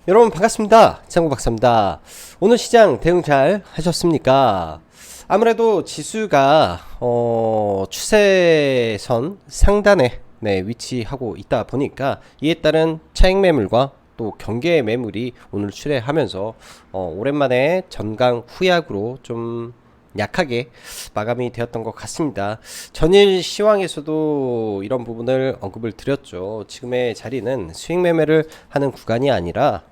여러분 반갑습니다. 장구 박사입니다. 오늘 시장 대응 잘 하셨습니까? 아무래도 지수가 추세선 상단에 위치하고 있다 보니까 이에 따른 차익 매물과 또 경계 매물이 오늘 출회하면서 오랜만에 전강 후약으로 좀 약하게 마감이 되었던 것 같습니다. 전일 시황에서도 이런 부분을 언급을 드렸죠. 지금의 자리는 수익 매매를 하는 구간이 아니라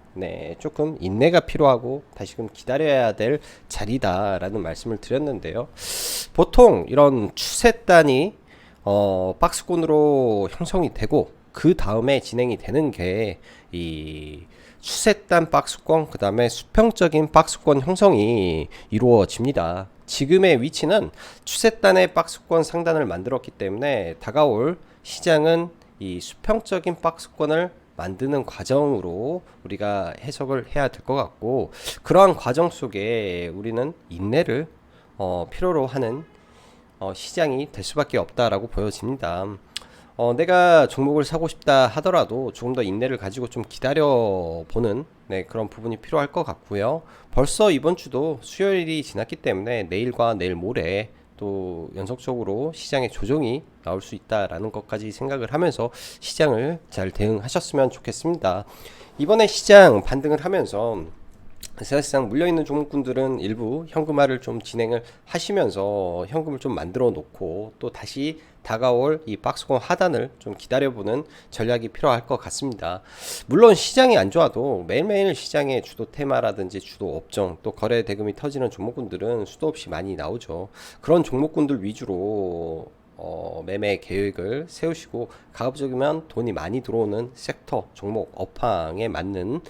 조금 인내가 필요하고 다시금 기다려야 될 자리다라는 말씀을 드렸는데요. 보통 이런 추세단이 박스권으로 형성이 되고 그 다음에 진행이 되는 게 이 추세단 박스권, 그 다음에 수평적인 박스권 형성이 이루어집니다. 지금의 위치는 추세단의 박스권 상단을 만들었기 때문에 다가올 시장은 이 수평적인 박스권을 만드는 과정으로 우리가 해석을 해야 될 것 같고, 그러한 과정 속에 우리는 인내를 필요로 하는 시장이 될 수밖에 없다라고 보여집니다. 내가 종목을 사고 싶다 하더라도 조금 더 인내를 가지고 좀 기다려 보는 그런 부분이 필요할 것 같고요. 벌써 이번 주도 수요일이 지났기 때문에 내일과 내일 모레 또 연속적으로 시장의 조정이 나올 수 있다라는 것까지 생각을 하면서 시장을 잘 대응하셨으면 좋겠습니다. 이번에 시장 반등을 하면서 사실상 물려있는 종목군들은 일부 현금화를 좀 진행을 하시면서 현금을 좀 만들어 놓고 또 다시 다가올 이 박스권 하단을 좀 기다려보는 전략이 필요할 것 같습니다. 물론 시장이 안 좋아도 매일매일 시장의 주도 테마라든지 주도 업종 또 거래 대금이 터지는 종목군들은 수도 없이 많이 나오죠. 그런 종목군들 위주로 매매 계획을 세우시고 가급적이면 돈이 많이 들어오는 섹터, 종목, 업황에 맞는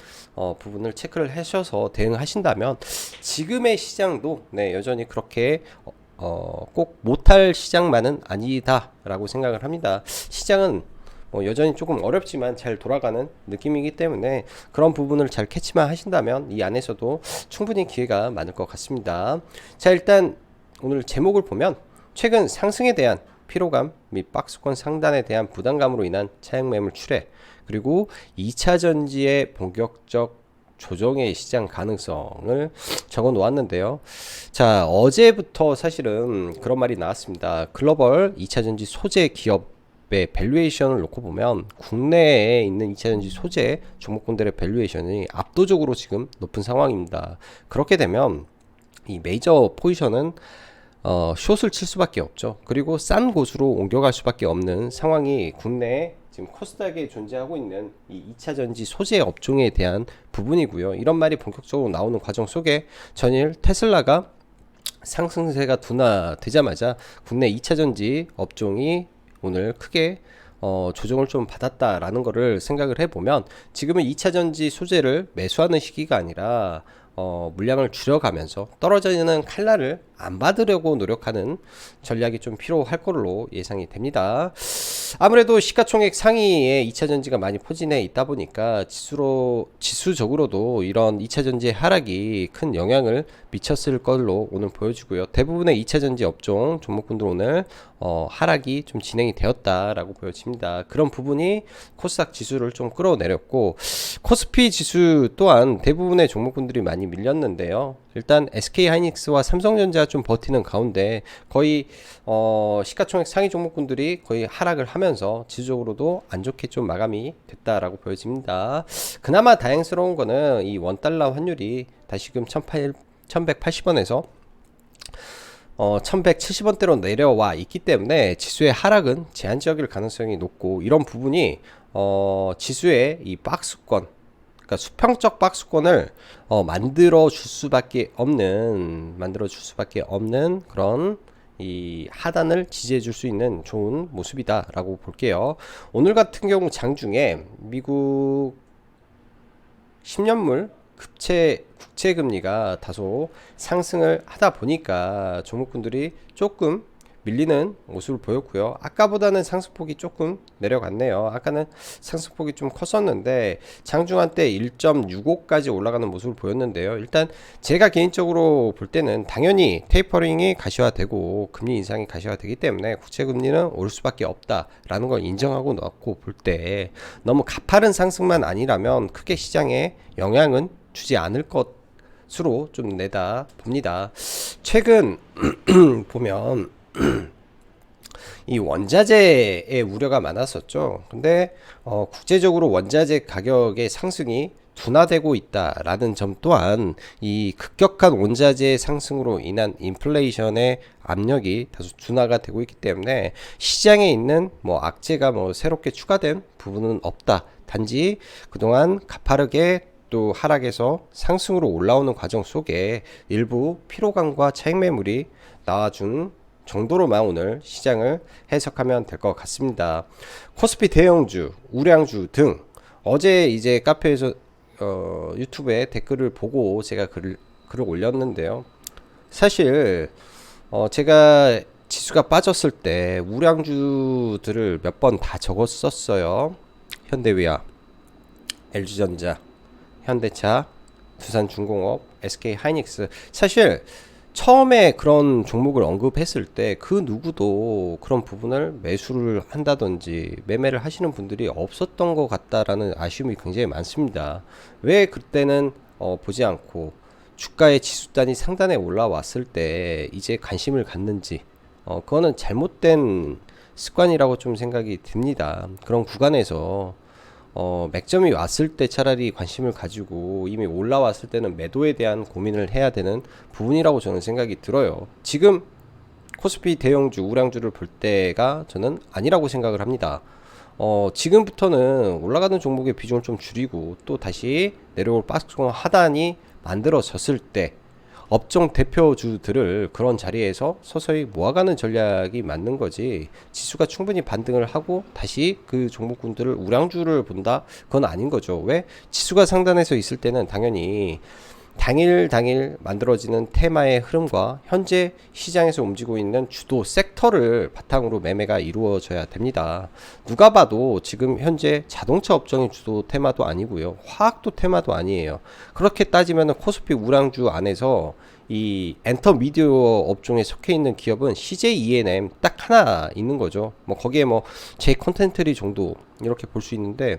부분을 체크를 하셔서 대응하신다면 지금의 시장도 여전히 그렇게 꼭 못할 시장만은 아니다라고 생각을 합니다. 시장은 여전히 조금 어렵지만 잘 돌아가는 느낌이기 때문에 그런 부분을 잘 캐치만 하신다면 이 안에서도 충분히 기회가 많을 것 같습니다. 자, 일단 오늘 제목을 보면 최근 상승에 대한 피로감 및 박스권 상단에 대한 부담감으로 인한 차익 매물 출회, 그리고 2차 전지의 본격적 조정의 시장 가능성을 적어 놓았는데요. 자, 어제부터 사실은 그런 말이 나왔습니다. 글로벌 2차 전지 소재 기업의 밸류에이션을 놓고 보면 국내에 있는 2차 전지 소재 종목군들의 밸류에이션이 압도적으로 지금 높은 상황입니다. 그렇게 되면 이 메이저 포지션은 숏을 칠 수밖에 없죠. 그리고 싼 곳으로 옮겨갈 수밖에 없는 상황이 국내에 지금 코스닥에 존재하고 있는 이 2차 전지 소재 업종에 대한 부분이고요. 이런 말이 본격적으로 나오는 과정 속에 전일 테슬라가 상승세가 둔화되자마자 국내 2차 전지 업종이 오늘 크게 조정을 좀 받았다라는 거를 생각을 해보면 지금은 2차 전지 소재를 매수하는 시기가 아니라 물량을 줄여가면서 떨어지는 칼날을 안 받으려고 노력하는 전략이 좀 필요할 걸로 예상이 됩니다. 아무래도 시가총액 상위에 2차 전지가 많이 포진해 있다 보니까 지수적으로도 이런 2차 전지의 하락이 큰 영향을 미쳤을 걸로 오늘 보여지고요. 대부분의 2차 전지 업종 종목군들 오늘 하락이 좀 진행이 되었다라고 보여집니다. 그런 부분이 코스닥 지수를 좀 끌어내렸고, 코스피 지수 또한 대부분의 종목군들이 많이 밀렸는데요. 일단 SK하이닉스와 삼성전자 좀 버티는 가운데 거의 시가총액 상위 종목군들이 거의 하락을 하면서 지수적으로도 안 좋게 좀 마감이 됐다라고 보여집니다. 그나마 다행스러운 거는 이 원달러 환율이 다시금 1180원에서 1170원대로 내려와 있기 때문에 지수의 하락은 제한적일 가능성이 높고, 이런 부분이 지수의 이 박스권, 그러니까 수평적 박스권을 만들어 줄 수밖에 없는 그런 이 하단을 지지해 줄 수 있는 좋은 모습이다라고 볼게요. 오늘 같은 경우 장중에 미국 10년물 국채 금리가 다소 상승을 하다 보니까 종목군들이 조금 밀리는 모습을 보였고요. 아까보다는 상승폭이 조금 내려갔네요. 아까는 상승폭이 좀 컸었는데 장중한 때 1.65까지 올라가는 모습을 보였는데요. 일단 제가 개인적으로 볼 때는 당연히 테이퍼링이 가시화되고 금리 인상이 가시화되기 때문에 국채금리는 오를 수밖에 없다라는 걸 인정하고 넣고 볼 때 너무 가파른 상승만 아니라면 크게 시장에 영향은 주지 않을 것으로 좀 내다 봅니다. 최근 보면 이 원자재의 우려가 많았었죠. 근데 국제적으로 원자재 가격의 상승이 둔화되고 있다라는 점 또한 이 급격한 원자재 상승으로 인한 인플레이션의 압력이 다소 둔화가 되고 있기 때문에 시장에 있는 뭐 악재가 뭐 새롭게 추가된 부분은 없다. 단지 그동안 가파르게 또 하락에서 상승으로 올라오는 과정 속에 일부 피로감과 차익 매물이 나와준 정도로만 오늘 시장을 해석하면 될 것 같습니다. 코스피 대형주, 우량주 등 어제 이제 카페에서 유튜브에 댓글을 보고 제가 글을 올렸는데요. 사실 제가 지수가 빠졌을 때 우량주들을 몇 번 다 적었었어요. 현대위아, LG전자, 현대차, 두산중공업, SK하이닉스. 사실 처음에 그런 종목을 언급했을 때 그 누구도 그런 부분을 매수를 한다든지 매매를 하시는 분들이 없었던 것 같다라는 아쉬움이 굉장히 많습니다. 왜 그때는 보지 않고 주가의 지수단이 상단에 올라왔을 때 이제 관심을 갖는지, 그거는 잘못된 습관이라고 좀 생각이 듭니다. 그런 구간에서 맥점이 왔을 때 차라리 관심을 가지고 이미 올라왔을 때는 매도에 대한 고민을 해야 되는 부분이라고 저는 생각이 들어요. 지금 코스피 대형주, 우량주를 볼 때가 저는 아니라고 생각을 합니다. 지금부터는 올라가는 종목의 비중을 좀 줄이고 또 다시 내려올 박스권 하단이 만들어졌을 때 업종 대표주들을 그런 자리에서 서서히 모아가는 전략이 맞는 거지, 지수가 충분히 반등을 하고 다시 그 종목군들을 우량주를 본다? 그건 아닌 거죠. 왜? 지수가 상단에서 있을 때는 당연히 당일 만들어지는 테마의 흐름과 현재 시장에서 움직이고 있는 주도 섹터를 바탕으로 매매가 이루어져야 됩니다. 누가 봐도 지금 현재 자동차 업종의 주도 테마도 아니고요, 화학도 테마도 아니에요. 그렇게 따지면 코스피 우량주 안에서 이 엔터 미디어 업종에 속해 있는 기업은 CJ ENM 딱 하나 있는 거죠. 뭐 거기에 뭐 J 컨텐트리 정도 이렇게 볼 수 있는데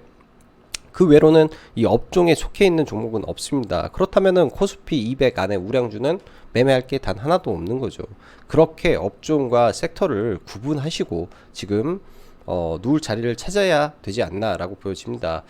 그 외로는 이 업종에 속해 있는 종목은 없습니다. 그렇다면은 코스피 200 안에 우량주는 매매할 게 단 하나도 없는 거죠. 그렇게 업종과 섹터를 구분하시고 지금 누울 자리를 찾아야 되지 않나라고 보여집니다.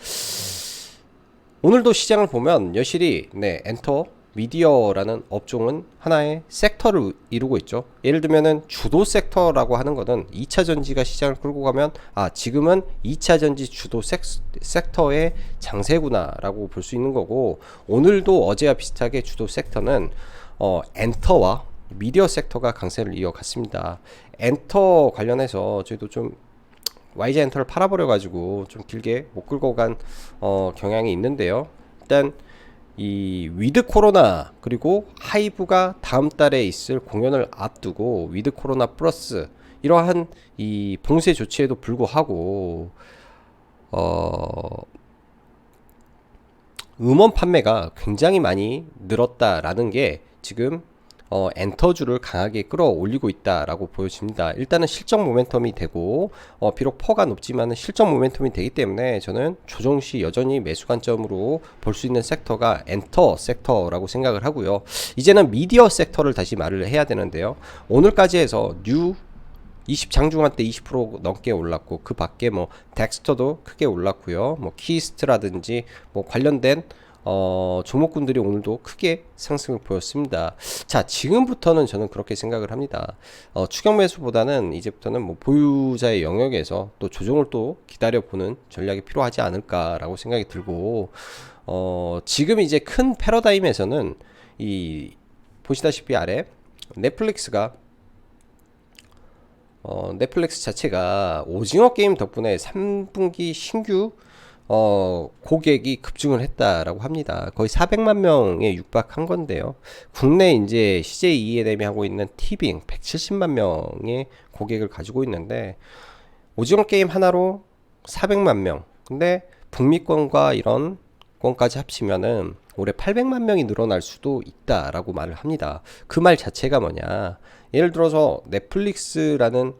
오늘도 시장을 보면 여실히 엔터 미디어라는 업종은 하나의 섹터를 이루고 있죠. 예를 들면은 주도 섹터라고 하는 것은 2차 전지가 시장을 끌고 가면 지금은 2차 전지 주도 섹터의 장세구나 라고 볼 수 있는 거고, 오늘도 어제와 비슷하게 주도 섹터는 엔터와 미디어 섹터가 강세를 이어갔습니다. 엔터 관련해서 저희도 좀 YG 엔터를 팔아버려 가지고 좀 길게 못 끌고 간 경향이 있는데요. 일단 이 위드 코로나 그리고 하이브가 다음 달에 있을 공연을 앞두고 위드 코로나 플러스 이러한 이 봉쇄 조치에도 불구하고 음원 판매가 굉장히 많이 늘었다라는 게 지금 엔터주를 강하게 끌어올리고 있다라고 보여집니다. 일단은 실적 모멘텀이 되고 비록 퍼가 높지만 실적 모멘텀이 되기 때문에 저는 조정시 여전히 매수 관점으로 볼 수 있는 섹터가 엔터 섹터라고 생각을 하고요. 이제는 미디어 섹터를 다시 말을 해야 되는데요. 오늘까지 해서 뉴 20 장중한 때 20% 넘게 올랐고 그 밖에 뭐 덱스터도 크게 올랐고요. 뭐 키스트라든지 뭐 관련된 종목군들이 오늘도 크게 상승을 보였습니다. 자, 지금부터는 저는 그렇게 생각을 합니다. 추격 매수보다는 이제부터는 뭐 보유자의 영역에서 또 조정을 또 기다려보는 전략이 필요하지 않을까라고 생각이 들고, 지금 이제 큰 패러다임에서는 이 보시다시피 아래 넷플릭스 자체가 오징어 게임 덕분에 3분기 신규 고객이 급증을 했다라고 합니다. 거의 400만 명에 육박한 건데요. 국내 이제 CJ E&M이 하고 있는 티빙 170만 명의 고객을 가지고 있는데 오징어 게임 하나로 400만 명. 근데 북미권과 이런 권까지 합치면은 올해 800만 명이 늘어날 수도 있다라고 말을 합니다. 그 말 자체가 뭐냐? 예를 들어서 넷플릭스라는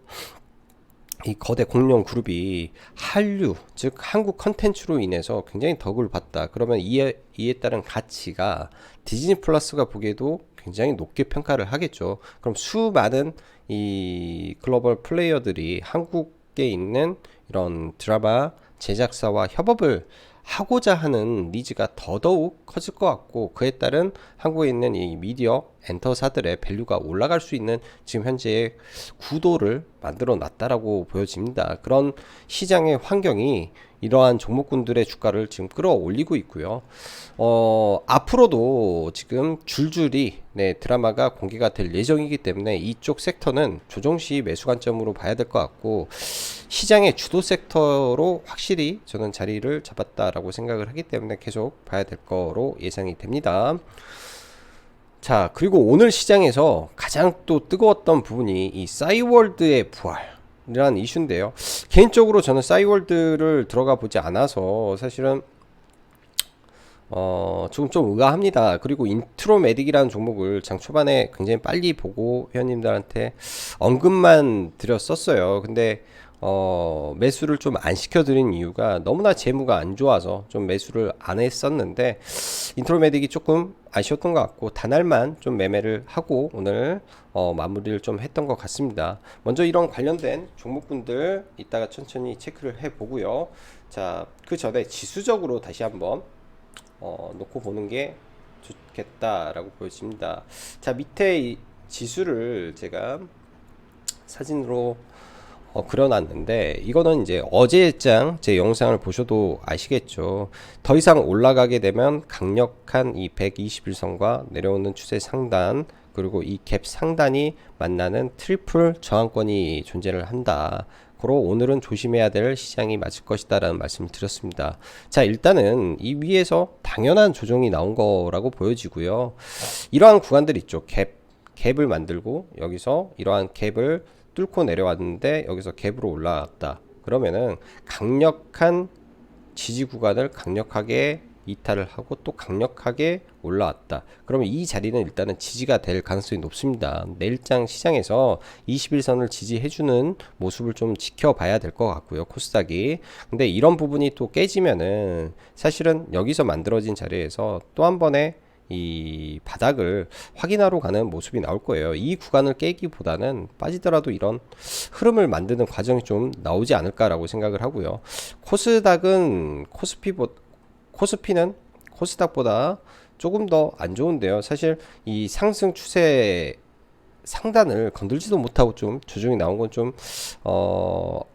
이 거대 공룡 그룹이 한류, 즉 한국 컨텐츠로 인해서 굉장히 덕을 봤다. 그러면 이에 따른 가치가 디즈니 플러스가 보기에도 굉장히 높게 평가를 하겠죠. 그럼 수많은 이 글로벌 플레이어들이 한국에 있는 이런 드라마 제작사와 협업을 하고자 하는 니즈가 더더욱 커질 것 같고, 그에 따른 한국에 있는 이 미디어 엔터사들의 밸류가 올라갈 수 있는 지금 현재의 구도를 만들어 놨다라고 보여집니다. 그런 시장의 환경이 이러한 종목군들의 주가를 지금 끌어올리고 있고요. 앞으로도 지금 줄줄이 드라마가 공개가 될 예정이기 때문에 이쪽 섹터는 조정시 매수 관점으로 봐야 될 것 같고, 시장의 주도 섹터로 확실히 저는 자리를 잡았다라고 생각을 하기 때문에 계속 봐야 될 거로 예상이 됩니다. 자, 그리고 오늘 시장에서 가장 또 뜨거웠던 부분이 이 싸이월드의 부활이라는 이슈인데요. 개인적으로 저는 싸이월드를 들어가 보지 않아서 사실은 지금 좀 의아합니다. 그리고 인트로메딕이라는 종목을 장 초반에 굉장히 빨리 보고 회원님들한테 언급만 드렸었어요. 근데 매수를 좀 안 시켜드린 이유가 너무나 재무가 안 좋아서 좀 매수를 안 했었는데, 인트로메딕이 조금 아쉬웠던 것 같고 단알만 좀 매매를 하고 오늘 마무리를 좀 했던 것 같습니다. 먼저 이런 관련된 종목군들 이따가 천천히 체크를 해 보고요. 자, 그 전에 지수적으로 다시 한번 놓고 보는 게 좋겠다라고 보여집니다. 자, 밑에 이 지수를 제가 사진으로 그려놨는데, 이거는 이제 어제장 제 영상을 보셔도 아시겠죠. 더 이상 올라가게 되면 강력한 이 121선과 내려오는 추세 상단, 그리고 이 갭 상단이 만나는 트리플 저항권이 존재를 한다. 고로 오늘은 조심해야 될 시장이 맞을 것이다 라는 말씀을 드렸습니다. 자, 일단은 이 위에서 당연한 조정이 나온 거라고 보여지고요. 이러한 구간들 있죠. 갭을 만들고 여기서 이러한 갭을 뚫고 내려왔는데 여기서 갭으로 올라왔다. 그러면은 강력한 지지 구간을 강력하게 이탈을 하고 또 강력하게 올라왔다. 그러면 이 자리는 일단은 지지가 될 가능성이 높습니다. 내일장 시장에서 21선을 지지해주는 모습을 좀 지켜봐야 될 것 같고요. 코스닥이. 근데 이런 부분이 또 깨지면은 사실은 여기서 만들어진 자리에서 또 한 번의 이 바닥을 확인하러 가는 모습이 나올 거예요. 이 구간을 깨기보다는 빠지더라도 이런 흐름을 만드는 과정이 좀 나오지 않을까라고 생각을 하고요. 코스피는 코스닥보다 조금 더 안 좋은데요. 사실 이 상승 추세 상단을 건들지도 못하고 좀 조정이 나온 건 좀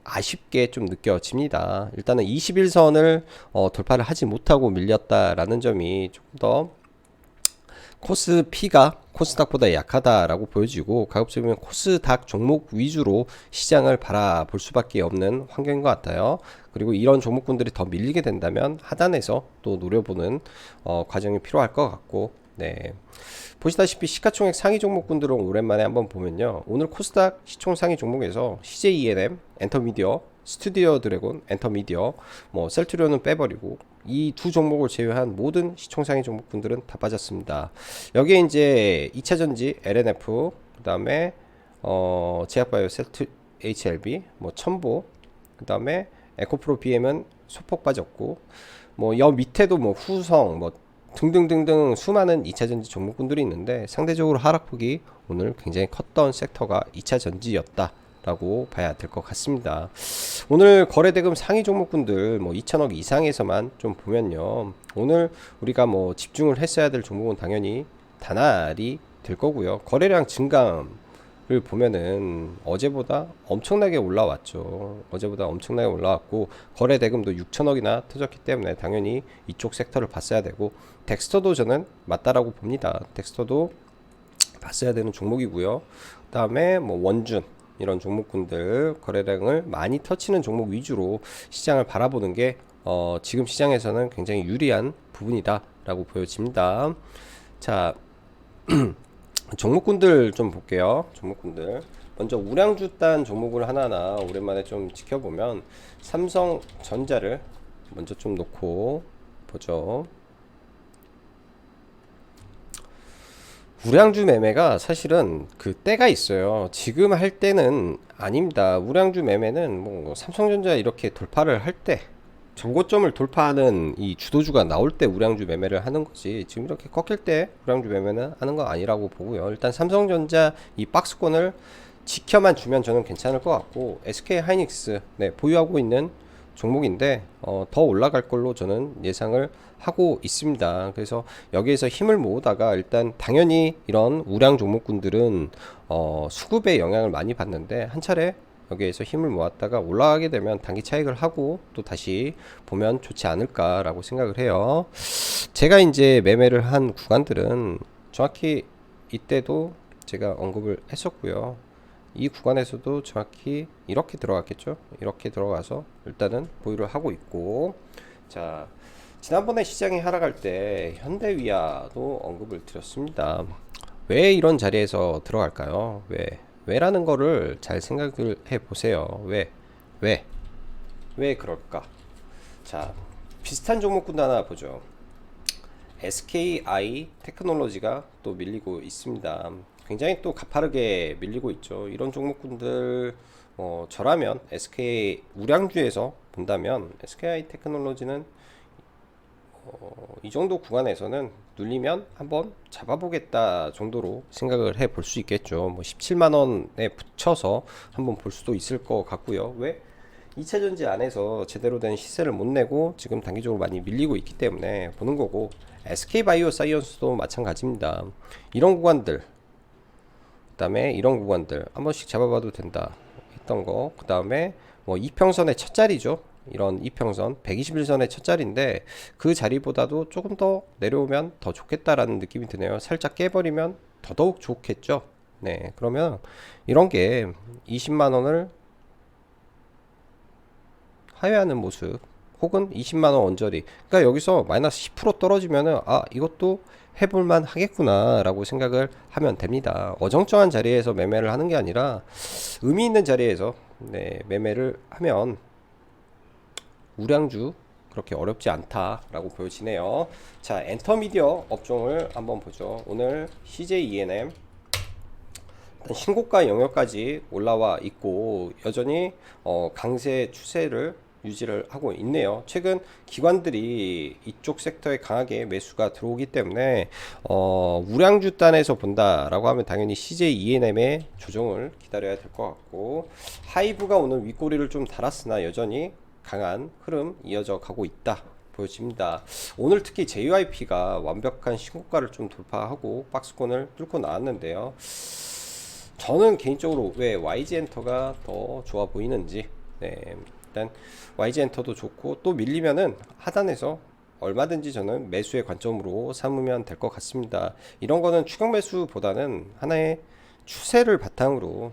아쉽게 좀 느껴집니다. 일단은 21선을 돌파를 하지 못하고 밀렸다라는 점이 조금 더 코스피가 코스닥보다 약하다라고 보여지고, 가급적이면 코스닥 종목 위주로 시장을 바라볼 수밖에 없는 환경인 것 같아요. 그리고 이런 종목군들이 더 밀리게 된다면 하단에서 또 노려보는 과정이 필요할 것 같고, 네. 보시다시피 시가총액 상위 종목군들은 오랜만에 한번 보면요. 오늘 코스닥 시총 상위 종목에서 CJ E&M, 엔터미디어, 스튜디오 드래곤, 엔터미디어, 뭐 셀트리온은 빼버리고 이 두 종목을 제외한 모든 시총 상위 종목군들은 다 빠졌습니다. 여기에 이제 2차전지 LNF, 그 다음에 제약바이오 셀트 HLB, 뭐 첨보, 그 다음에 에코프로 BM은 소폭 빠졌고, 뭐 여 밑에도 뭐 후성, 뭐 등등등등 수많은 2차전지 종목군들이 있는데 상대적으로 하락폭이 오늘 굉장히 컸던 섹터가 2차전지였다 라고 봐야 될 것 같습니다. 오늘 거래대금 상위 종목군들 뭐 2천억 이상에서만 좀 보면요, 오늘 우리가 뭐 집중을 했어야 될 종목은 당연히 다날이 될 거고요. 거래량 증감을 보면은 어제보다 엄청나게 올라왔죠. 어제보다 엄청나게 올라왔고 거래대금도 6천억이나 터졌기 때문에 당연히 이쪽 섹터를 봤어야 되고, 덱스터도 저는 맞다라고 봅니다. 덱스터도 봤어야 되는 종목이고요. 그 다음에 뭐 원준 이런 종목군들 거래량을 많이 터치는 종목 위주로 시장을 바라보는 게 지금 시장에서는 굉장히 유리한 부분이다 라고 보여집니다. 자, 종목군들 좀 볼게요. 종목군들 먼저 우량주 딴 종목을 하나하나 오랜만에 좀 지켜보면 삼성전자를 먼저 좀 놓고 보죠. 우량주 매매가 사실은 그 때가 있어요. 지금 할 때는 아닙니다. 우량주 매매는 뭐 삼성전자 이렇게 돌파를 할 때, 전고점을 돌파하는 이 주도주가 나올 때 우량주 매매를 하는 거지, 지금 이렇게 꺾일 때 우량주 매매는 하는 거 아니라고 보고요. 일단 삼성전자 이 박스권을 지켜만 주면 저는 괜찮을 것 같고, SK 하이닉스 네, 보유하고 있는 종목인데 더 올라갈 걸로 저는 예상을 하고 있습니다. 그래서 여기에서 힘을 모으다가 일단 당연히 이런 우량 종목군들은 수급의 영향을 많이 받는데, 한 차례 여기에서 힘을 모았다가 올라가게 되면 단기 차익을 하고 또 다시 보면 좋지 않을까라고 생각을 해요. 제가 이제 매매를 한 구간들은 정확히 이때도 제가 언급을 했었고요. 이 구간에서도 정확히 이렇게 들어갔겠죠. 이렇게 들어가서 일단은 보유를 하고 있고, 자, 지난번에 시장이 하락할 때 현대위아도 언급을 드렸습니다. 왜 이런 자리에서 들어갈까요? 왜라는 거를 잘 생각을 해 보세요. 왜 그럴까? 자, 비슷한 종목군 하나 보죠. SKI 테크놀로지가 또 밀리고 있습니다. 굉장히 또 가파르게 밀리고 있죠. 이런 종목군들 저라면 SK 우량주에서 본다면 SKI 테크놀로지는 이 정도 구간에서는 눌리면 한번 잡아보겠다 정도로 생각을 해 볼 수 있겠죠. 뭐 17만원에 붙여서 한번 볼 수도 있을 것 같고요. 왜? 2차전지 안에서 제대로 된 시세를 못 내고 지금 단기적으로 많이 밀리고 있기 때문에 보는 거고, SK바이오사이언스도 마찬가지입니다. 이런 구간들, 그 다음에 이런 구간들 한 번씩 잡아봐도 된다 했던 거, 그 다음에 뭐 이평선의 첫 자리죠. 이런 이평선 121선의 첫 자리인데 그 자리보다도 조금 더 내려오면 더 좋겠다라는 느낌이 드네요. 살짝 깨버리면 더더욱 좋겠죠. 네, 그러면 이런 게 20만원을 하회하는 모습, 혹은 20만원 언저리, 그러니까 여기서 마이너스 10% 떨어지면은 이것도 해볼만 하겠구나 라고 생각을 하면 됩니다. 어정쩡한 자리에서 매매를 하는 게 아니라 의미 있는 자리에서 네, 매매를 하면 우량주 그렇게 어렵지 않다라고 보여지네요. 자, 엔터미디어 업종을 한번 보죠. 오늘 CJ ENM 신고가 영역까지 올라와 있고 여전히 강세 추세를 유지를 하고 있네요. 최근 기관들이 이쪽 섹터에 강하게 매수가 들어오기 때문에 우량주 단에서 본다라고 하면 당연히 CJ ENM의 조정을 기다려야 될 것 같고, 하이브가 오늘 윗꼬리를 좀 달았으나 여전히 강한 흐름 이어져 가고 있다 보여집니다. 오늘 특히 JYP가 완벽한 신고가를 좀 돌파하고 박스권을 뚫고 나왔는데요. 저는 개인적으로 왜 YG엔터가 더 좋아 보이는지, 네, 일단 YG엔터도 좋고 또 밀리면은 하단에서 얼마든지 저는 매수의 관점으로 삼으면 될 것 같습니다. 이런 거는 추격 매수보다는 하나의 추세를 바탕으로,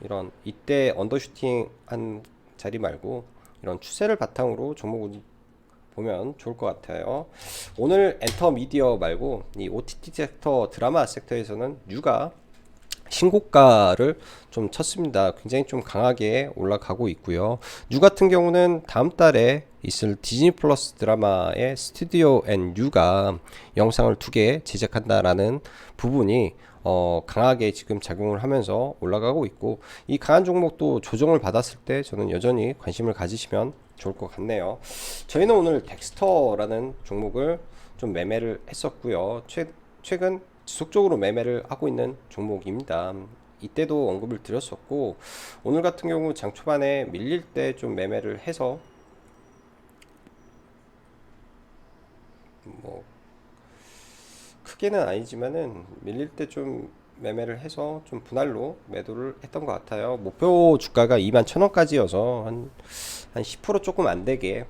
이런 이때 언더슈팅 한 자리 말고 이런 추세를 바탕으로 종목을 보면 좋을 것 같아요. 오늘 엔터미디어 말고 이 OTT 섹터, 드라마 섹터에서는 뉴가 신고가를 좀 쳤습니다. 굉장히 좀 강하게 올라가고 있고요. 뉴 같은 경우는 다음 달에 있을 디즈니 플러스 드라마의 스튜디오 앤 뉴가 영상을 2개 제작한다라는 부분이 강하게 지금 작용을 하면서 올라가고 있고, 이 강한 종목도 조정을 받았을 때 저는 여전히 관심을 가지시면 좋을 것 같네요. 저희는 오늘 덱스터라는 종목을 좀 매매를 했었고요. 최근 지속적으로 매매를 하고 있는 종목입니다. 이때도 언급을 드렸었고, 오늘 같은 경우 장 초반에 밀릴 때 좀 매매를 해서 뭐 크게는 아니지만은 밀릴 때 좀 매매를 해서 좀 분할로 매도를 했던 것 같아요. 목표 주가가 21,000원까지여서 한 10% 조금 안 되게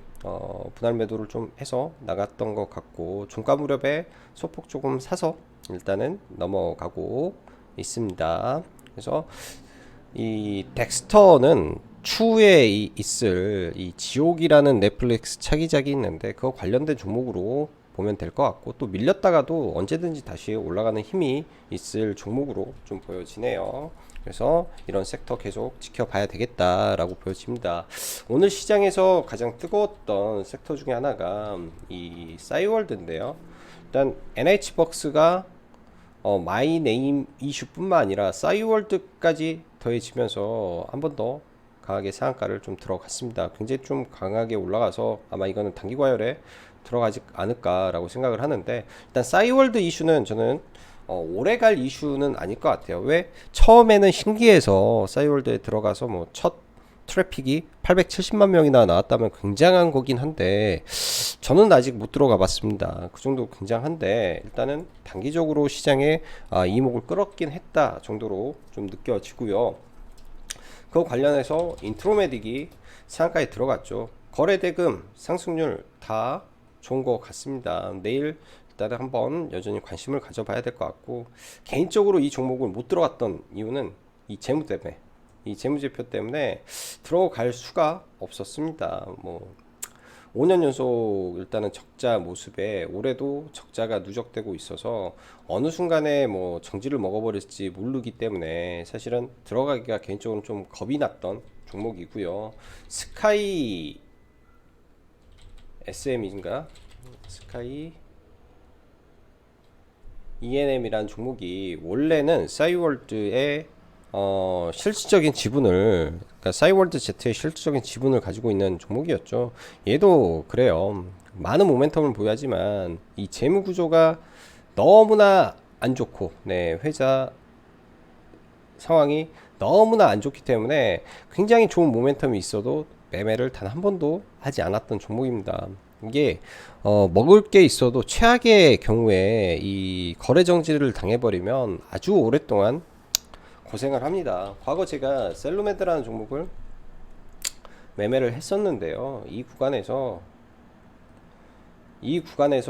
분할 매도를 좀 해서 나갔던 것 같고, 종가 무렵에 소폭 조금 사서 일단은 넘어가고 있습니다. 그래서 이 덱스터는 추후에 있을 이 지옥이라는 넷플릭스 차기작이 있는데 그거 관련된 종목으로 보면 될 것 같고, 또 밀렸다가도 언제든지 다시 올라가는 힘이 있을 종목으로 좀 보여지네요. 그래서 이런 섹터 계속 지켜봐야 되겠다라고 보여집니다. 오늘 시장에서 가장 뜨거웠던 섹터 중에 하나가 이 싸이월드인데요. 일단 NH벅스가 마이 네임 이슈뿐만 아니라 싸이월드까지 더해지면서 한 번 더 강하게 상한가를 좀 들어갔습니다. 굉장히 좀 강하게 올라가서 아마 이거는 단기 과열에 들어가지 않을까라고 생각을 하는데, 일단 싸이월드 이슈는 저는 오래 갈 이슈는 아닐 것 같아요. 왜? 처음에는 신기해서 싸이월드에 들어가서 뭐 첫 트래픽이 870만 명이나 나왔다면 굉장한 거긴 한데, 저는 아직 못 들어가 봤습니다. 그 정도 굉장한데 일단은 단기적으로 시장에 이목을 끌었긴 했다 정도로 좀 느껴지고요. 그거 관련해서 인트로메딕이 상한가에 들어갔죠. 거래대금 상승률 다 좋은 것 같습니다. 내일 일단은 한번 여전히 관심을 가져봐야 될 것 같고, 개인적으로 이 종목을 못 들어갔던 이유는 이 재무 때문에, 이 재무제표 때문에 들어갈 수가 없었습니다. 뭐 5년 연속 일단은 적자 모습에 올해도 적자가 누적되고 있어서 어느 순간에 뭐 정지를 먹어버릴지 모르기 때문에 사실은 들어가기가 개인적으로 좀 겁이 났던 종목이고요. 스카이 SM인가? 스카이 ENM이라는 종목이 원래는 싸이월드의 실질적인 지분을, 그러니까 싸이월드 Z의 실질적인 지분을 가지고 있는 종목이었죠. 얘도 그래요. 많은 모멘텀을 보유하지만 이 재무 구조가 너무나 안 좋고, 네, 회사 상황이 너무나 안 좋기 때문에 굉장히 좋은 모멘텀이 있어도 매매를 단 한 번도 하지 않았던 종목입니다. 이게 먹을 게 있어도 최악의 경우에 이 거래 정지를 당해버리면 아주 오랫동안 고생을 합니다. 과거 제가 셀루메드라는 종목을 매매를 했었는데요. 이 구간에서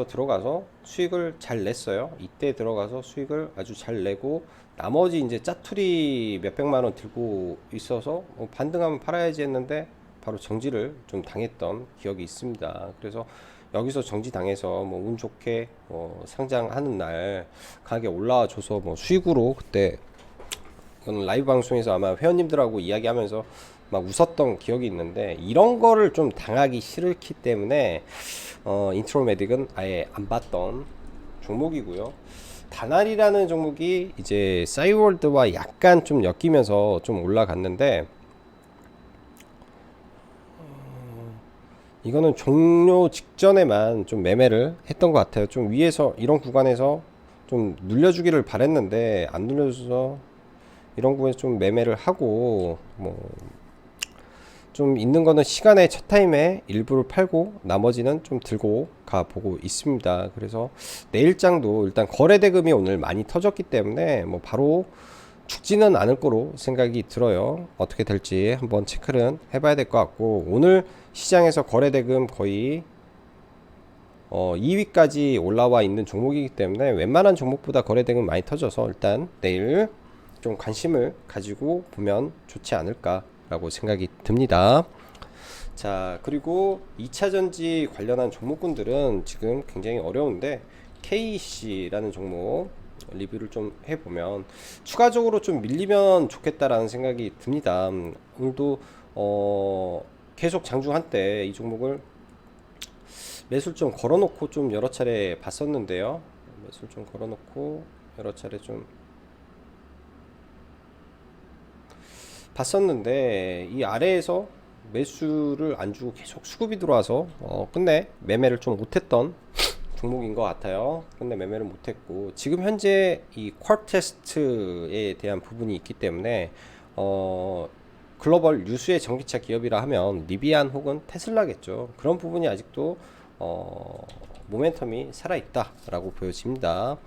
들어가서 수익을 잘 냈어요. 이때 들어가서 수익을 아주 잘 내고, 나머지 이제 짜투리 몇백만 원 들고 있어서 반등하면 팔아야지 했는데 바로 정지를 좀 당했던 기억이 있습니다. 그래서 여기서 정지 당해서 뭐 운 좋게 상장하는 날 가게 올라와 줘서 뭐 수익으로, 그때 이건 라이브 방송에서 아마 회원님들하고 이야기하면서 막 웃었던 기억이 있는데, 이런 거를 좀 당하기 싫기 때문에 인트로메딕은 아예 안 봤던 종목이고요. 다날이라는 종목이 이제 싸이월드와 약간 좀 엮이면서 좀 올라갔는데, 이거는 종료 직전에만 좀 매매를 했던 것 같아요. 좀 위에서 이런 구간에서 좀 눌려주기를 바랬는데 안 눌려줘서 이런 구간에서 좀 매매를 하고, 뭐 좀 있는 거는 시간의 첫 타임에 일부를 팔고 나머지는 좀 들고 가 보고 있습니다. 그래서 내일장도 일단 거래 대금이 오늘 많이 터졌기 때문에 뭐 바로 죽지는 않을 거로 생각이 들어요. 어떻게 될지 한번 체크를 해봐야 될 것 같고, 오늘 시장에서 거래 대금 거의 2위까지 올라와 있는 종목이기 때문에 웬만한 종목보다 거래 대금 많이 터져서 일단 내일 좀 관심을 가지고 보면 좋지 않을까 라고 생각이 듭니다. 자, 그리고 2차전지 관련한 종목군들은 지금 굉장히 어려운데, KC라는 종목 리뷰를 좀 해보면 추가적으로 좀 밀리면 좋겠다라는 생각이 듭니다. 오늘도 계속 장중한 때 이 종목을 매수를 좀 걸어놓고 좀 여러 차례 봤었는데요. 매수를 좀 걸어놓고 여러 차례 좀 봤었는데, 이 아래에서 매수를 안 주고 계속 수급이 들어와서 끝내 매매를 좀 못했던 종목인 것 같아요. 근데 매매를 못했고, 지금 현재 이 퀄 테스트에 대한 부분이 있기 때문에 글로벌 유수의 전기차 기업이라 하면 리비안 혹은 테슬라겠죠. 그런 부분이 아직도 모멘텀이 살아있다라고 보여집니다.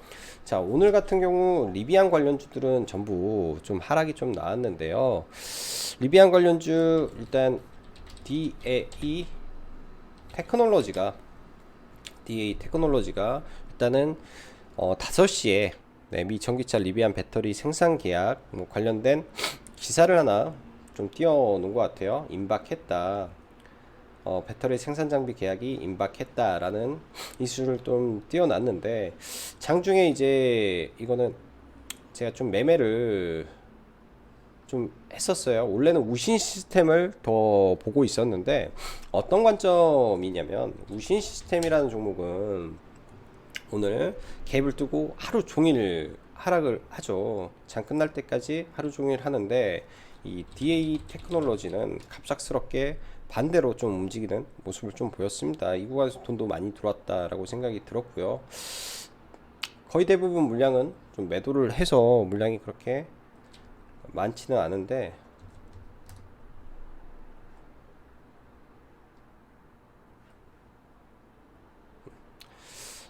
자, 오늘 같은 경우 리비안 관련주들은 전부 좀 하락이 좀 나왔는데요. 리비안 관련주 일단 DAE 테크놀로지가 일단은 5시에 미 전기차 리비안 배터리 생산 계약 관련된 기사를 하나 좀 띄워놓은 것 같아요. 임박했다. 배터리 생산 장비 계약이 임박했다라는 이슈를 좀 띄워놨는데, 장중에 이제 이거는 제가 좀 매매를 좀 했었어요. 원래는 우신 시스템을 더 보고 있었는데, 어떤 관점이냐면 우신 시스템이라는 종목은 오늘 갭을 뜨고 하루 종일 하락을 하죠. 장 끝날 때까지 하루 종일 하는데, 이 DA 테크놀로지는 갑작스럽게 반대로 좀 움직이는 모습을 좀 보였습니다. 이 구간에서 돈도 많이 들어왔다라고 생각이 들었고요. 거의 대부분 물량은 좀 매도를 해서 물량이 그렇게 많지는 않은데,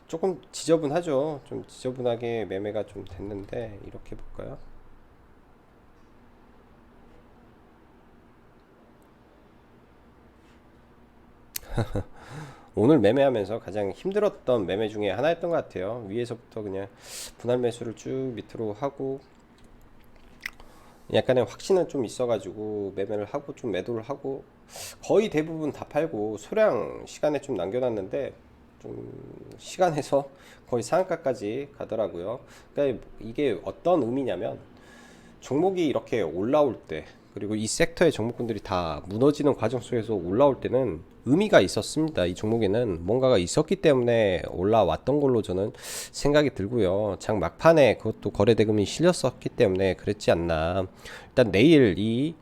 조금 지저분하죠. 좀 지저분하게 매매가 좀 됐는데, 이렇게 볼까요? 오늘 매매하면서 가장 힘들었던 매매 중에 하나였던 것 같아요. 위에서부터 그냥 분할 매수를 쭉 밑으로 하고, 약간의 확신은 좀 있어가지고 매매를 하고 좀 매도를 하고, 거의 대부분 다 팔고 소량 시간에 좀 남겨놨는데, 좀 시간에서 거의 상한가까지 가더라고요. 그러니까 이게 어떤 의미냐면, 종목이 이렇게 올라올 때, 그리고 이 섹터의 종목군들이 다 무너지는 과정 속에서 올라올 때는 의미가 있었습니다. 이 종목에는 뭔가가 있었기 때문에 올라왔던 걸로 저는 생각이 들고요. 장 막판에 그것도 거래 대금이 실렸었기 때문에 그랬지 않나. 일단 내일 이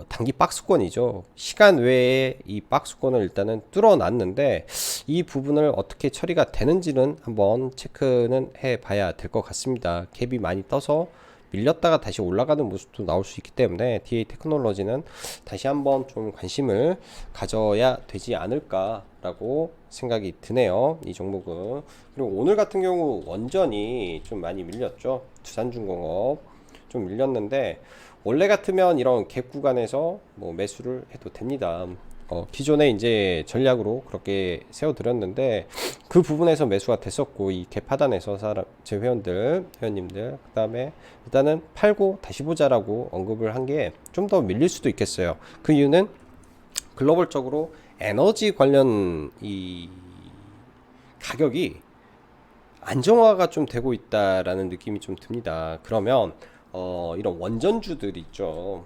단기 박스권이죠. 시간 외에 이 박스권을 일단은 뚫어놨는데, 이 부분을 어떻게 처리가 되는지는 한번 체크는 해 봐야 될 것 같습니다. 갭이 많이 떠서 밀렸다가 다시 올라가는 모습도 나올 수 있기 때문에 DA 테크놀로지는 다시 한번 좀 관심을 가져야 되지 않을까라고 생각이 드네요. 이 종목은. 그리고 오늘 같은 경우 원전이 좀 많이 밀렸죠. 두산중공업 좀 밀렸는데, 원래 같으면 이런 갭 구간에서 뭐 매수를 해도 됩니다. 기존에 이제 전략으로 그렇게 세워드렸는데, 그 부분에서 매수가 됐었고, 이 갭 하단에서 제 회원님들, 그 다음에 일단은 팔고 다시 보자라고 언급을 한 게 좀 더 밀릴 수도 있겠어요. 그 이유는 글로벌적으로 에너지 관련 이 가격이 안정화가 좀 되고 있다라는 느낌이 좀 듭니다. 그러면 이런 원전주들 있죠.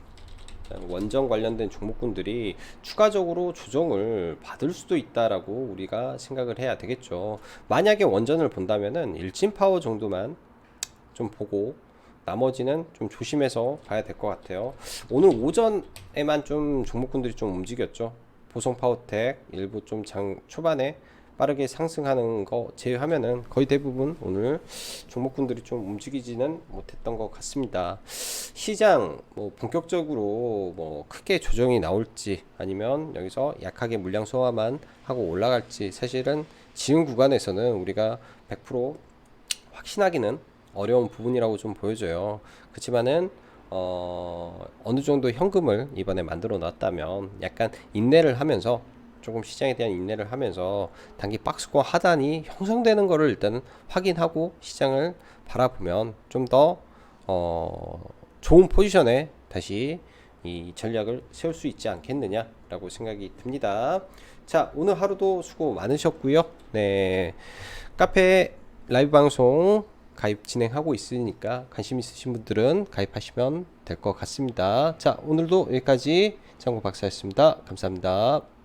원전 관련된 종목군들이 추가적으로 조정을 받을 수도 있다라고 우리가 생각을 해야 되겠죠. 만약에 원전을 본다면은 일진 파워 정도만 좀 보고 나머지는 좀 조심해서 봐야 될 것 같아요. 오늘 오전에만 좀 종목군들이 좀 움직였죠. 보성 파워텍 일부 좀 장 초반에 빠르게 상승하는 거 제외하면은 거의 대부분 오늘 종목군들이 좀 움직이지는 못했던 것 같습니다. 시장 뭐 본격적으로 뭐 크게 조정이 나올지 아니면 여기서 약하게 물량 소화만 하고 올라갈지, 사실은 지금 구간에서는 우리가 100% 확신하기는 어려운 부분이라고 좀 보여져요. 그렇지만은 어느 정도 현금을 이번에 만들어 놨다면 약간 인내를 하면서, 조금 시장에 대한 인내를 하면서 단기 박스권 하단이 형성되는 거를 일단은 확인하고 시장을 바라보면 좀 더 좋은 포지션에 다시 이 전략을 세울 수 있지 않겠느냐라고 생각이 듭니다. 자, 오늘 하루도 수고 많으셨고요. 네, 카페 라이브 방송 가입 진행하고 있으니까 관심 있으신 분들은 가입하시면 될 것 같습니다. 자, 오늘도 여기까지 장구 박사였습니다. 감사합니다.